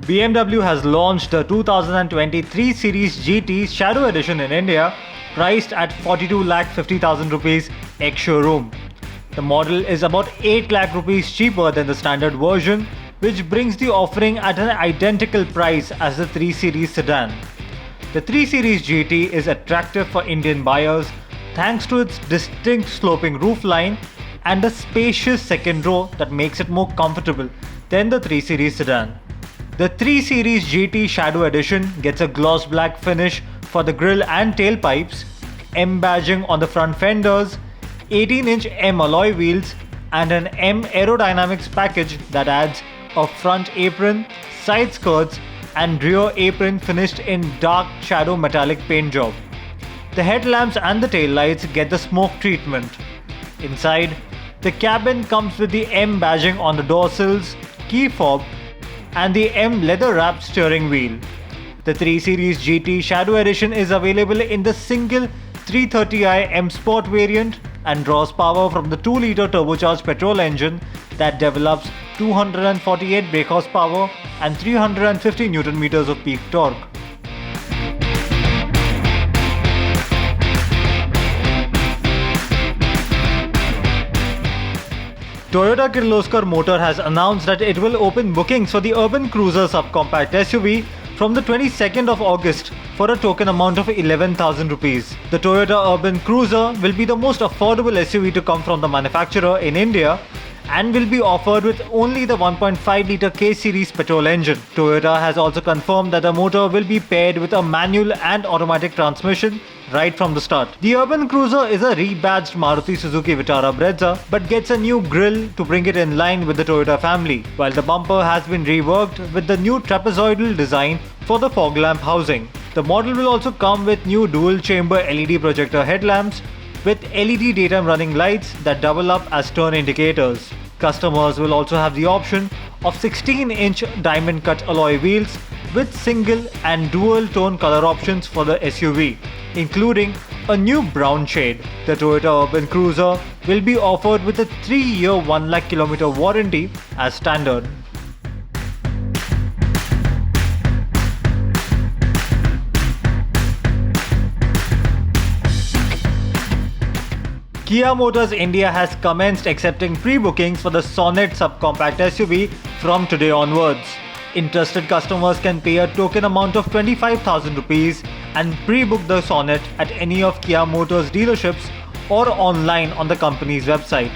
BMW has launched the 2023 Series GT Shadow Edition in India, priced at 42,50,000 rupees ex-showroom. The model is about 8 lakh rupees cheaper than the standard version, which brings the offering at an identical price as the 3 Series sedan. The 3 Series GT is attractive for Indian buyers thanks to its distinct sloping roofline and a spacious second row that makes it more comfortable than the 3 Series sedan. The 3 Series GT Shadow Edition gets a gloss black finish for the grille and tailpipes, M badging on the front fenders, 18-inch M alloy wheels, and an M aerodynamics package that adds a front apron, side skirts, and rear apron finished in dark shadow metallic paint job. The headlamps and the taillights get the smoke treatment. Inside, the cabin comes with the M badging on the door sills, key fob, and the M leather-wrapped steering wheel. The 3 Series GT Shadow Edition is available in the single 330i M Sport variant and draws power from the 2-litre turbocharged petrol engine that develops 248 brake horsepower and 350 Nm of peak torque. Toyota Kirloskar Motor has announced that it will open bookings for the Urban Cruiser subcompact SUV from the 22nd of August for a token amount of 11,000 rupees. The Toyota Urban Cruiser will be the most affordable SUV to come from the manufacturer in India and will be offered with only the 1.5-litre K-Series petrol engine. Toyota has also confirmed that the motor will be paired with a manual and automatic transmission right from the start. The Urban Cruiser is a rebadged Maruti Suzuki Vitara Brezza but gets a new grille to bring it in line with the Toyota family, while the bumper has been reworked with the new trapezoidal design for the fog lamp housing. The model will also come with new dual-chamber LED projector headlamps with LED daytime running lights that double up as turn indicators. Customers will also have the option of 16-inch diamond-cut alloy wheels with single and dual-tone color options for the SUV, including a new brown shade. The Toyota Urban Cruiser will be offered with a 3-year 1 lakh km warranty as standard. Kia Motors India has commenced accepting pre-bookings for the Sonet subcompact SUV from today onwards. Interested customers can pay a token amount of 25,000 rupees and pre-book the Sonet at any of Kia Motors dealerships or online on the company's website.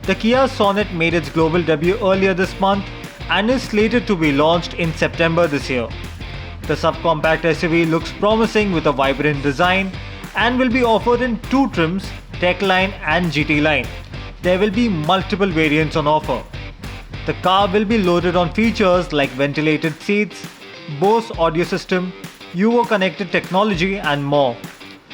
The Kia Sonet made its global debut earlier this month and is slated to be launched in September this year. The subcompact SUV looks promising with a vibrant design and will be offered in 2 trims, Tech Line and GT Line. There will be multiple variants on offer. The car will be loaded on features like ventilated seats, Bose audio system, Yuvo connected technology and more.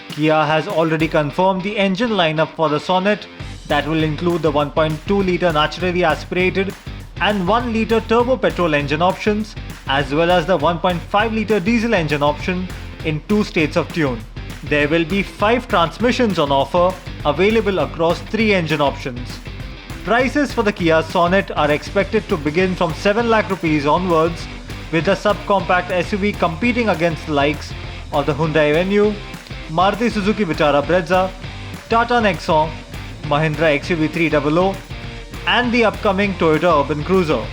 Kia has already confirmed the engine lineup for the Sonet that will include the 1.2-litre naturally aspirated and 1-litre turbo petrol engine options as well as the 1.5-litre diesel engine option in 2 states of tune. There will be 5 transmissions on offer available across 3 engine options. Prices for the Kia Sonet are expected to begin from 7 lakh rupees onwards, with the subcompact SUV competing against the likes of the Hyundai Venue, Maruti Suzuki Vitara Brezza, Tata Nexon, Mahindra XUV300 and the upcoming Toyota Urban Cruiser.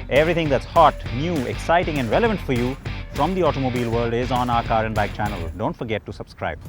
Everything that's hot, new, exciting and relevant for you from the automobile world is on our Car and Bike channel. Don't forget to subscribe.